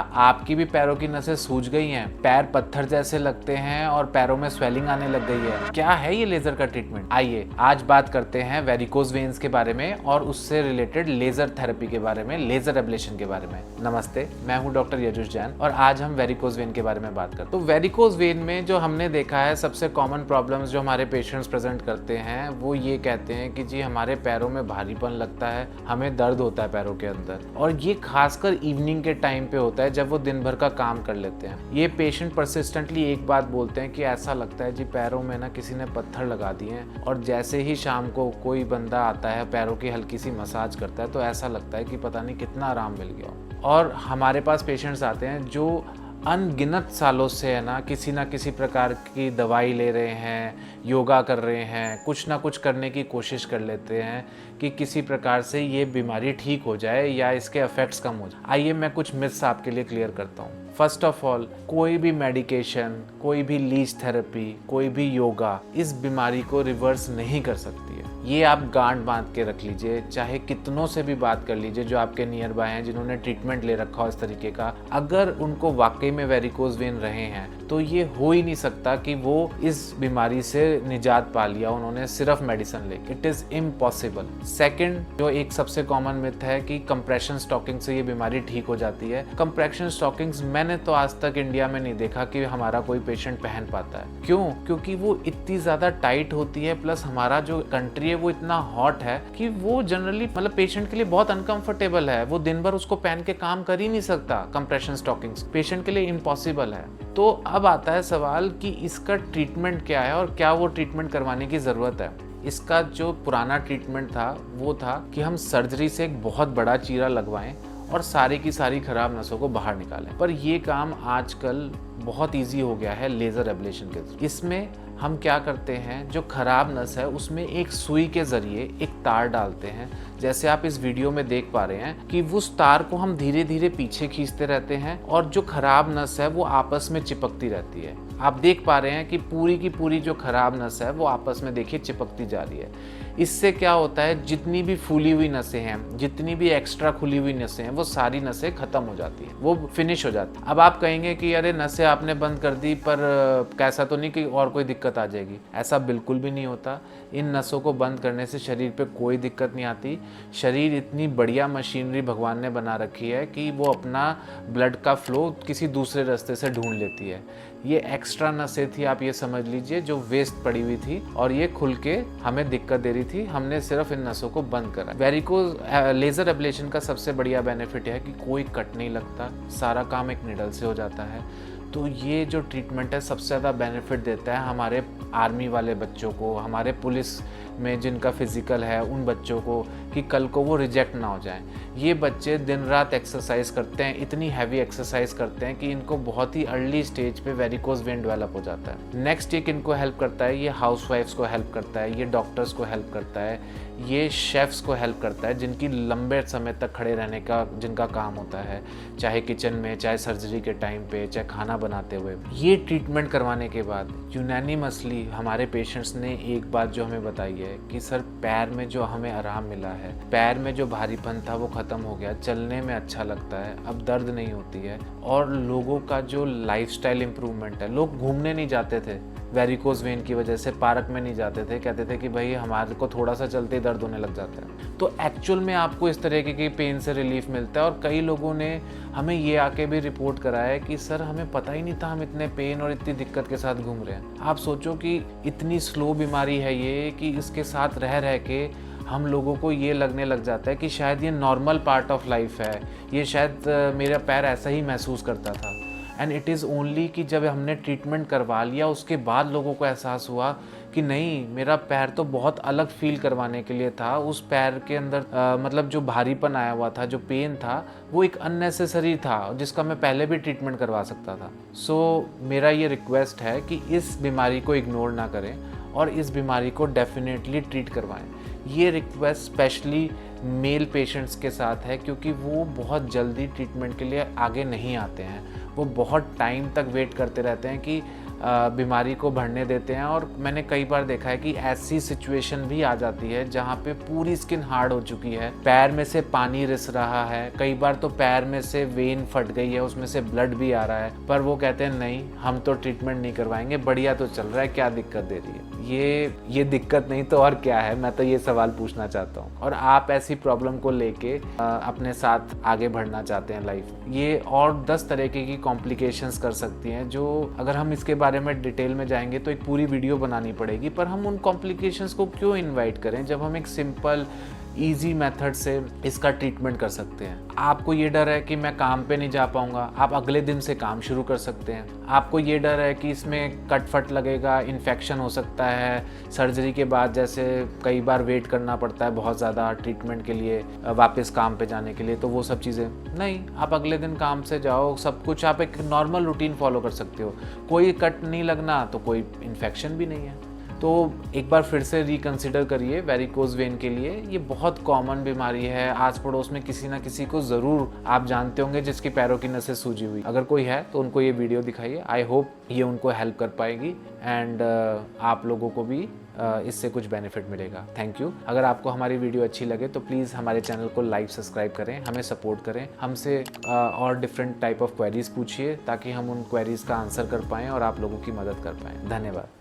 आपकी भी पैरों की नसें सूज गई हैं, पैर पत्थर जैसे लगते हैं और पैरों में स्वेलिंग आने लग गई है? क्या है ये लेजर का ट्रीटमेंट? आइए आज बात करते हैं वेरिकोज वेन्स के बारे में और उससे रिलेटेड लेजर थेरेपी के बारे में, लेजर एब्लेशन के बारे में। नमस्ते, मैं हूं डॉक्टर यजुष जैन और आज हम वेरिकोज वेन के बारे में बात करते हैं। तो वेरिकोज वेन में जो हमने देखा है सबसे कॉमन प्रॉब्लम्स जो हमारे पेशेंट्स प्रेजेंट करते हैं वो ये कहते हैं कि जी हमारे पैरों में भारीपन लगता है, हमें दर्द होता है पैरों के अंदर, और ये खासकर इवनिंग के टाइम पे होता है जब वो दिन भर का काम कर लेते हैं। ये पेशेंट परसिस्टेंटली एक बात बोलते हैं कि ऐसा लगता है जी पैरों में ना किसी ने पत्थर लगा दिए हैं, और जैसे ही शाम को कोई बंदा आता है पैरों की हल्की सी मसाज करता है तो ऐसा लगता है कि पता नहीं कितना आराम मिल गया। और हमारे पास पेशेंट्स आते हैं जो अनगिनत सालों से है ना किसी प्रकार की दवाई ले रहे हैं, योगा कर रहे हैं, कुछ ना कुछ करने की कोशिश कर लेते हैं कि किसी प्रकार से ये बीमारी ठीक हो जाए या इसके इफेक्ट्स कम हो जाए। आइए मैं कुछ मिथ्स आपके लिए क्लियर करता हूँ। फर्स्ट ऑफ ऑल, कोई भी मेडिकेशन, कोई भी लीच थेरेपी, कोई भी योगा इस बीमारी को रिवर्स नहीं कर सकती है। ये आप गांठ बांध के रख लीजिए, चाहे कितनों से भी बात कर लीजिए जो आपके नियर बाय हैं जिन्होंने ट्रीटमेंट ले रखा हो इस तरीके का, अगर उनको वाकई में वेरिकोज वेन रहे हैं तो ये हो ही नहीं सकता कि वो इस बीमारी से निजात पा लिया उन्होंने सिर्फ मेडिसिन लेके। It is impossible. सेकंड, जो एक सबसे कॉमन मिथ है कि कंप्रेशन स्टॉकिंग से ये बीमारी ठीक हो जाती है। कंप्रेशन स्टॉकिंग्स मैंने तो आज तक इंडिया में नहीं देखा कि हमारा कोई पेशेंट पहन पाता है। क्यों? क्योंकि वो इतनी ज्यादा टाइट होती है, प्लस हमारा जो कंट्री है वो इतना हॉट है कि वो जनरली मतलब पेशेंट के लिए बहुत अनकंफर्टेबल है। वो दिन भर उसको पहन के काम कर ही नहीं सकता। कंप्रेशन स्टॉकिंग्स पेशेंट के लिए इम्पॉसिबल है। तो अब आता है सवाल कि इसका ट्रीटमेंट क्या है और क्या वो ट्रीटमेंट करवाने की ज़रूरत है। इसका जो पुराना ट्रीटमेंट था वो था कि हम सर्जरी से एक बहुत बड़ा चीरा लगवाएं और सारी की सारी खराब नसों को बाहर निकालें। पर ये काम आजकल बहुत इजी हो गया है लेज़र एब्लेशन के थ्रू। इसमें हम क्या करते हैं, जो खराब नस है उसमें एक सुई के ज़रिए एक तार डालते हैं, जैसे आप इस वीडियो में देख पा रहे हैं कि उस तार को हम धीरे धीरे पीछे खींचते रहते हैं और जो खराब नस है वो आपस में चिपकती रहती है। आप देख पा रहे हैं कि पूरी की पूरी जो खराब नस है वो आपस में देखिए चिपकती जा रही है। इससे क्या होता है, जितनी भी फूली हुई नसें हैं, जितनी भी एक्स्ट्रा खुली हुई नसें हैं, वो सारी नसें खत्म हो जाती हैं, वो फिनिश हो जाती है। अब आप कहेंगे कि अरे नसें आपने बंद कर दी पर कैसा तो नहीं कि और कोई दिक्कत आ जाएगी? ऐसा बिल्कुल भी नहीं होता। इन नसों को बंद करने से शरीर पे कोई दिक्कत नहीं आती। शरीर इतनी बढ़िया मशीनरी भगवान ने बना रखी है कि वो अपना ब्लड का फ्लो किसी दूसरे रास्ते से ढूंढ लेती है। ये एक्स्ट्रा नसें थी, आप ये समझ लीजिए, जो वेस्ट पड़ी हुई थी और ये खुल के हमें दिक्कत दे रही थी। हमने सिर्फ इन नसों को बंद करा। वेरिकोज लेजर एब्लेशन का सबसे बढ़िया बेनिफिट है कि कोई कट नहीं लगता, सारा काम एक निडल से हो जाता है। तो ये जो ट्रीटमेंट है सबसे ज़्यादा बेनिफिट देता है हमारे आर्मी वाले बच्चों को, हमारे पुलिस में जिनका फिजिकल है उन बच्चों को, कि कल को वो रिजेक्ट ना हो जाएं। ये बच्चे दिन रात एक्सरसाइज करते हैं, इतनी हैवी एक्सरसाइज करते हैं कि इनको बहुत ही अर्ली स्टेज पे वेरिकोज वेन डेवलप हो जाता है। नेक्स्ट एक इनको हेल्प करता है, ये हाउसवाइफ्स को हेल्प करता है, ये डॉक्टर्स को हेल्प करता है, ये शेफ्स को हेल्प करता है जिनकी लंबे समय तक खड़े रहने का जिनका काम होता है, चाहे किचन में, चाहे सर्जरी के टाइम पे, चाहे खाना बनाते हुए। ये ट्रीटमेंट करवाने के बाद यूनानिमसली हमारे पेशेंट्स ने एक बात जो हमें बताई है कि सर पैर में जो हमें आराम मिला है, पैर में जो भारीपन था वो ख़त्म हो गया, चलने में अच्छा लगता है, अब दर्द नहीं होती है। और लोगों का जो लाइफस्टाइल इम्प्रूवमेंट है, लोग घूमने नहीं जाते थे वेरिकोज वेन की वजह से, पार्क में नहीं जाते थे, कहते थे कि भाई हमारे को थोड़ा सा चलते ही दर्द होने लग जाता है। तो एक्चुअल में आपको इस तरीके की पेन से रिलीफ मिलता है। और कई लोगों ने हमें ये आके भी रिपोर्ट करा है कि सर हमें पता ही नहीं था हम इतने पेन और इतनी दिक्कत के साथ घूम रहे हैं। आप सोचो कि इतनी स्लो बीमारी है ये कि इसके साथ रह रह के हम लोगों को ये लगने लग जाता है कि शायद ये नॉर्मल पार्ट ऑफ लाइफ है, ये शायद मेरा पैर ऐसा ही महसूस करता था। एंड इट इज़ ओनली कि जब हमने ट्रीटमेंट करवा लिया उसके बाद लोगों को एहसास हुआ कि नहीं, मेरा पैर तो बहुत अलग फील करवाने के लिए था। उस पैर के अंदर मतलब जो भारीपन आया हुआ था, जो पेन था, वो एक अननेसेसरी था जिसका मैं पहले भी ट्रीटमेंट करवा सकता था। सो मेरा ये रिक्वेस्ट है कि इस बीमारी को इग्नोर ना करें और इस बीमारी को डेफिनेटली ट्रीट करवाएं। ये रिक्वेस्ट स्पेशली मेल पेशेंट्स के साथ है क्योंकि वो बहुत जल्दी ट्रीटमेंट के लिए आगे नहीं आते हैं। वो बहुत टाइम तक वेट करते रहते हैं कि बीमारी को बढ़ने देते हैं। और मैंने कई बार देखा है कि ऐसी सिचुएशन भी आ जाती है जहाँ पे पूरी स्किन हार्ड हो चुकी है, पैर में से पानी रिस रहा है, कई बार तो पैर में से वेन फट गई है, उसमें से ब्लड भी आ रहा है, पर वो कहते हैं नहीं हम तो ट्रीटमेंट नहीं करवाएंगे, बढ़िया तो चल रहा है, क्या दिक्कत दे रही है। ये दिक्कत नहीं तो और क्या है, मैं तो ये सवाल पूछना चाहता हूँ। और आप ऐसी प्रॉब्लम को लेके अपने साथ आगे बढ़ना चाहते हैं लाइफ, ये और 10 तरीके की कॉम्प्लिकेशंस कर सकती हैं, जो अगर हम इसके बारे में डिटेल में जाएंगे तो एक पूरी वीडियो बनानी पड़ेगी। पर हम उन कॉम्प्लिकेशंस को क्यों इन्वाइट करें जब हम एक सिंपल ईजी मेथड से इसका ट्रीटमेंट कर सकते हैं। आपको ये डर है कि मैं काम पे नहीं जा पाऊंगा, आप अगले दिन से काम शुरू कर सकते हैं। आपको ये डर है कि इसमें कटफट लगेगा, इन्फेक्शन हो सकता है, सर्जरी के बाद जैसे कई बार वेट करना पड़ता है बहुत ज़्यादा ट्रीटमेंट के लिए, वापस काम पे जाने के लिए, तो वो सब चीज़ें नहीं, आप अगले दिन काम से जाओ, सब कुछ आप एक नॉर्मल रूटीन फॉलो कर सकते हो। कोई कट नहीं लगना तो कोई इन्फेक्शन भी नहीं है। तो एक बार फिर से रिकंसिडर करिए वेरिकोज वेन के लिए। ये बहुत कॉमन बीमारी है, आस पड़ोस में किसी ना किसी को ज़रूर आप जानते होंगे जिसकी पैरों की नसें सूजी हुई। अगर कोई है तो उनको ये वीडियो दिखाइए, आई होप ये उनको हेल्प कर पाएगी एंड आप लोगों को भी इससे कुछ बेनिफिट मिलेगा। Thank you. अगर आपको हमारी वीडियो अच्छी लगे तो प्लीज़ हमारे चैनल को लाइक सब्सक्राइब करें, हमें सपोर्ट करें, हमसे और डिफरेंट टाइप ऑफ क्वेरीज पूछिए ताकि हम उन क्वेरीज का आंसर कर पाएँ और आप लोगों की मदद कर पाएँ। धन्यवाद।